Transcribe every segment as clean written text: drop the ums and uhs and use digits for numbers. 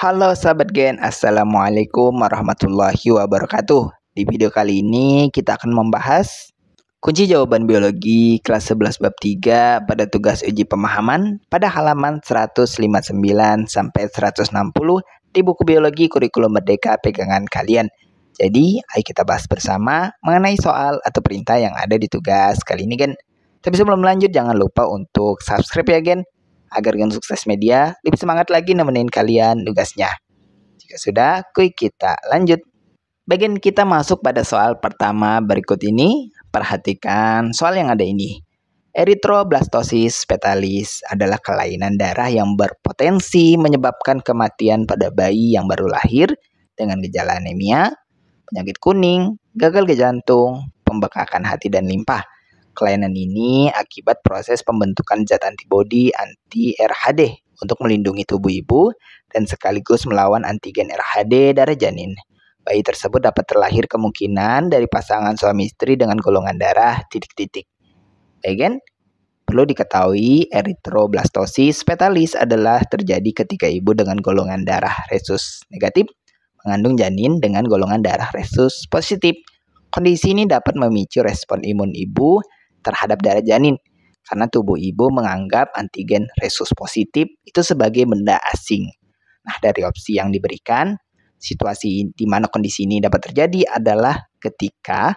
Halo sahabat Gen, Assalamualaikum warahmatullahi wabarakatuh. Di video kali ini kita akan membahas kunci jawaban biologi kelas 11 bab 3 pada tugas uji pemahaman pada halaman 159 sampai 160 di buku biologi kurikulum merdeka pegangan kalian. Jadi, ayo kita bahas bersama mengenai soal atau perintah yang ada di tugas kali ini, Gen. Tapi sebelum lanjut, jangan lupa untuk subscribe ya, Gen, agar Gen Sukses Media lebih semangat lagi nemenin kalian tugasnya. Jika sudah, kuy kita lanjut. Bagian kita masuk pada soal pertama berikut ini. Perhatikan soal yang ada ini. Erythroblastosis fetalis adalah kelainan darah yang berpotensi menyebabkan kematian pada bayi yang baru lahir dengan gejala anemia, penyakit kuning, gagal jantung, pembekakan hati dan limpa. Kelainan ini akibat proses pembentukan zat antibodi anti-RHD untuk melindungi tubuh ibu dan sekaligus melawan antigen RHD darah janin. Bayi tersebut dapat terlahir kemungkinan dari pasangan suami istri dengan golongan darah titik-titik. Baik, perlu diketahui erythroblastosis fetalis adalah terjadi ketika ibu dengan golongan darah rhesus negatif mengandung janin dengan golongan darah rhesus positif. Kondisi ini dapat memicu respon imun ibu terhadap darah janin karena tubuh ibu menganggap antigen rhesus positif itu sebagai benda asing. Nah, dari opsi yang diberikan, situasi di mana kondisi ini dapat terjadi adalah ketika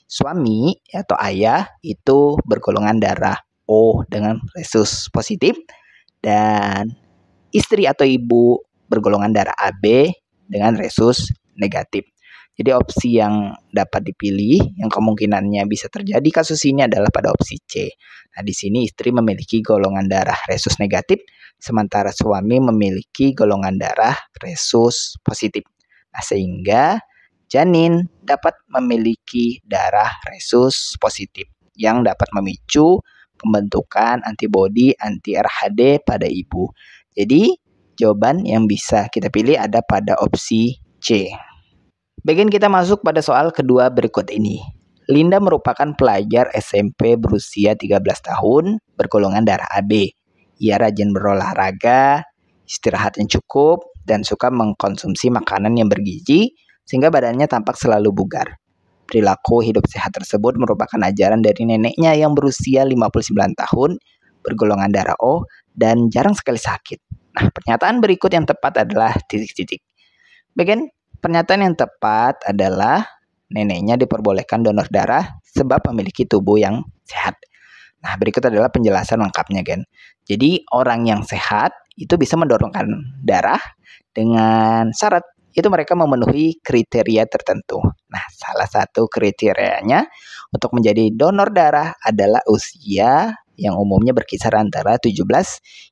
suami atau ayah itu bergolongan darah O dengan rhesus positif dan istri atau ibu bergolongan darah AB dengan rhesus negatif. Jadi opsi yang dapat dipilih yang kemungkinannya bisa terjadi kasus ini adalah pada opsi C. Nah, di sini istri memiliki golongan darah rhesus negatif sementara suami memiliki golongan darah rhesus positif. Nah, sehingga janin dapat memiliki darah rhesus positif yang dapat memicu pembentukan antibodi anti-RHD pada ibu. Jadi, jawaban yang bisa kita pilih ada pada opsi C. Bagian kita masuk pada soal kedua berikut ini. Linda merupakan pelajar SMP berusia 13 tahun, bergolongan darah AB. Ia rajin berolahraga, istirahat yang cukup, dan suka mengkonsumsi makanan yang bergizi, sehingga badannya tampak selalu bugar. Perilaku hidup sehat tersebut merupakan ajaran dari neneknya yang berusia 59 tahun, bergolongan darah O, dan jarang sekali sakit. Nah, pernyataan berikut yang tepat adalah titik-titik. Bagian pernyataan yang tepat adalah neneknya diperbolehkan donor darah sebab memiliki tubuh yang sehat. Nah, berikut adalah penjelasan lengkapnya, Gen. Jadi, orang yang sehat itu bisa mendonorkan darah dengan syarat itu mereka memenuhi kriteria tertentu. Nah, salah satu kriterianya untuk menjadi donor darah adalah usia yang umumnya berkisar antara 17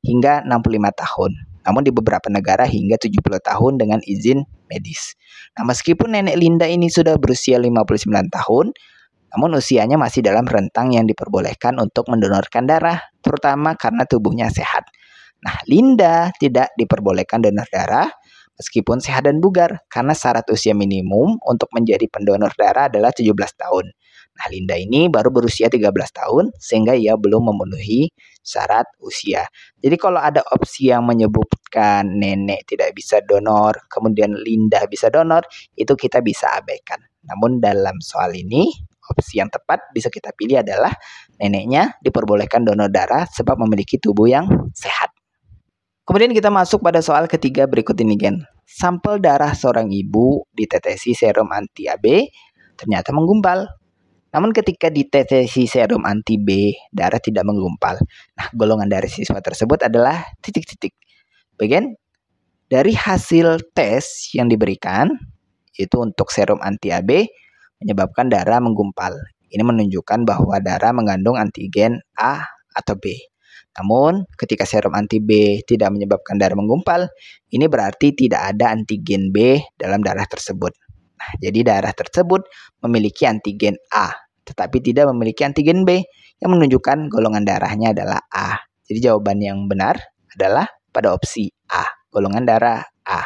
hingga 65 tahun. Namun di beberapa negara hingga 70 tahun dengan izin medis. Nah, meskipun nenek Linda ini sudah berusia 59 tahun, namun usianya masih dalam rentang yang diperbolehkan untuk mendonorkan darah, terutama karena tubuhnya sehat. Nah, Linda tidak diperbolehkan donor darah meskipun sehat dan bugar, karena syarat usia minimum untuk menjadi pendonor darah adalah 17 tahun. Nah, Linda ini baru berusia 13 tahun, sehingga ia belum memenuhi syarat usia. Jadi kalau ada opsi yang menyebutkan nenek tidak bisa donor, kemudian Linda bisa donor, itu kita bisa abaikan. Namun dalam soal ini, opsi yang tepat bisa kita pilih adalah neneknya diperbolehkan donor darah sebab memiliki tubuh yang sehat. Kemudian kita masuk pada soal ketiga berikut ini, Gen. Sampel darah seorang ibu ditetesi serum anti-AB ternyata menggumpal. Namun ketika ditetesi serum anti-B, darah tidak menggumpal. Nah, golongan darah siswa tersebut adalah titik-titik. Bagian dari hasil tes yang diberikan, itu untuk serum anti-AB menyebabkan darah menggumpal. Ini menunjukkan bahwa darah mengandung antigen A atau B. Namun, ketika serum anti-B tidak menyebabkan darah menggumpal, ini berarti tidak ada antigen B dalam darah tersebut. Nah, jadi darah tersebut memiliki antigen A, tetapi tidak memiliki antigen B, yang menunjukkan golongan darahnya adalah A. Jadi jawaban yang benar adalah pada opsi A, golongan darah A.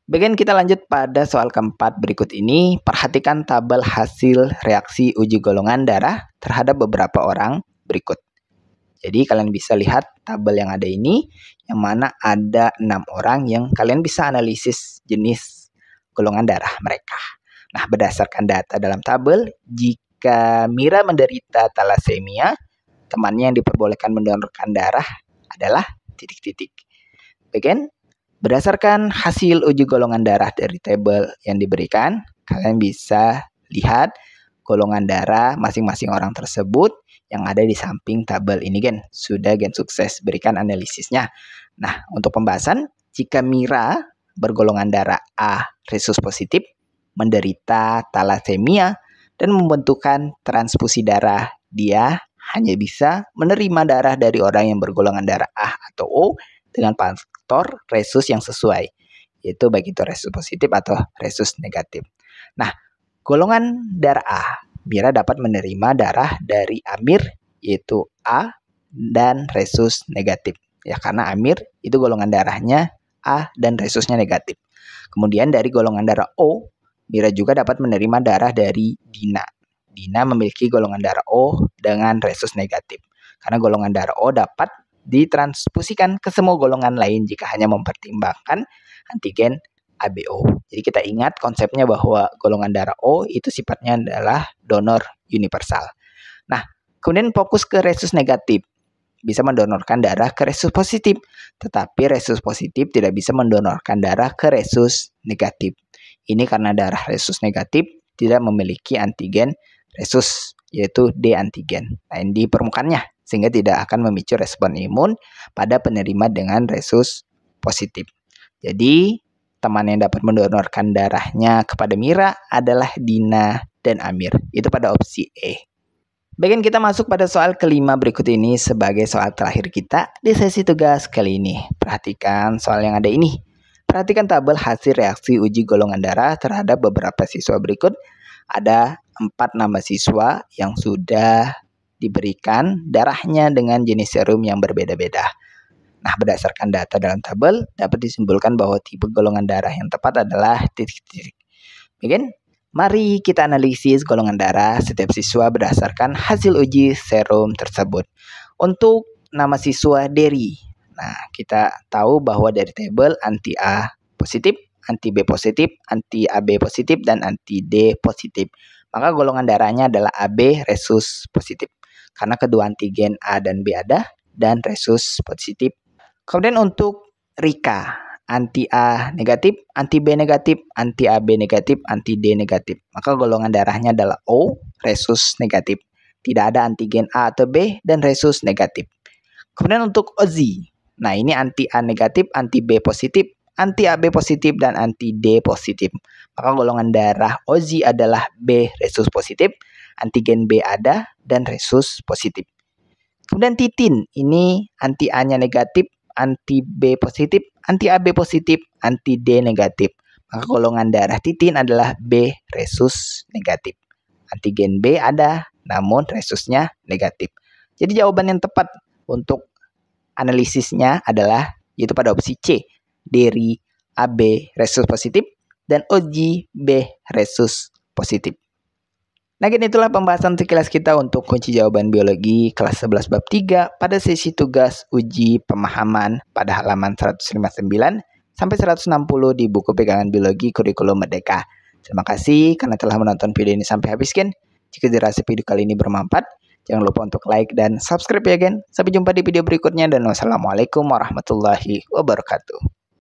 Bagian kita lanjut pada soal keempat berikut ini. Perhatikan tabel hasil reaksi uji golongan darah terhadap beberapa orang berikut. Jadi kalian bisa lihat tabel yang ada ini, yang mana ada 6 orang yang kalian bisa analisis jenis golongan darah mereka. Nah, berdasarkan data dalam tabel, jika Mira menderita thalassemia, temannya yang diperbolehkan mendonorkan darah adalah titik-titik. Bagian berdasarkan hasil uji golongan darah dari tabel yang diberikan, kalian bisa lihat golongan darah masing-masing orang tersebut yang ada di samping tabel ini, Gen. Sudah Gen sukses berikan analisisnya. Nah, untuk pembahasan, jika Mira bergolongan darah A resus positif, menderita thalassemia, dan membutuhkan transfusi darah, dia hanya bisa menerima darah dari orang yang bergolongan darah A atau O dengan faktor resus yang sesuai, yaitu baik itu resus positif atau resus negatif. Nah, golongan darah A, Mira dapat menerima darah dari Amir, yaitu A dan resus negatif. Ya, karena Amir itu golongan darahnya A dan resusnya negatif. Kemudian dari golongan darah O, Mira juga dapat menerima darah dari Dina. Dina memiliki golongan darah O dengan resus negatif. Karena golongan darah O dapat ditransfusikan ke semua golongan lain jika hanya mempertimbangkan antigen ABO. Jadi kita ingat konsepnya bahwa golongan darah O itu sifatnya adalah donor universal. Nah, kemudian fokus ke resus negatif. Bisa mendonorkan darah ke resus positif, tetapi resus positif tidak bisa mendonorkan darah ke resus negatif. Ini karena darah resus negatif tidak memiliki antigen resus, yaitu D antigen lain di permukaannya, sehingga tidak akan memicu respon imun pada penerima dengan resus positif. Jadi, teman yang dapat mendonorkan darahnya kepada Mira adalah Dina dan Amir. Itu pada opsi E. Bagian kita masuk pada soal kelima berikut ini sebagai soal terakhir kita di sesi tugas kali ini. Perhatikan soal yang ada ini. Perhatikan tabel hasil reaksi uji golongan darah terhadap beberapa siswa berikut. Ada 4 nama siswa yang sudah diberikan darahnya dengan jenis serum yang berbeda-beda. Nah, berdasarkan data dalam tabel, dapat disimpulkan bahwa tipe golongan darah yang tepat adalah titik-titik. Bagian mari kita analisis golongan darah setiap siswa berdasarkan hasil uji serum tersebut. Untuk nama siswa Dery, nah kita tahu bahwa dari tabel anti A positif, anti B positif, anti AB positif, dan anti D positif. Maka golongan darahnya adalah AB resus positif. Karena kedua antigen A dan B ada, dan resus positif. Kemudian untuk Rika, anti A negatif, anti B negatif, anti AB negatif, anti D negatif. Maka golongan darahnya adalah O, resus negatif. Tidak ada antigen A atau B dan resus negatif. Kemudian untuk Ozi, nah ini anti A negatif, anti B positif, anti AB positif, dan anti D positif. Maka golongan darah Ozi adalah B resus positif, antigen B ada, dan resus positif. Kemudian Titin, ini anti A-nya negatif, anti B positif, anti AB positif, anti D negatif. Maka golongan darah Titin adalah B resus negatif. Antigen B ada, namun resusnya negatif. Jadi jawaban yang tepat untuk analisisnya adalah yaitu pada opsi C, Dery AB resus positif dan Ozi B resus positif. Nah, itulah pembahasan sekilas kita untuk kunci jawaban biologi kelas 11 bab 3 pada sesi tugas uji pemahaman pada halaman 159 sampai 160 di buku pegangan biologi kurikulum Merdeka. Terima kasih karena telah menonton video ini sampai habis, Gen. Jika dirasa video kali ini bermanfaat, jangan lupa untuk like dan subscribe ya, Gen. Sampai jumpa di video berikutnya dan wassalamualaikum warahmatullahi wabarakatuh.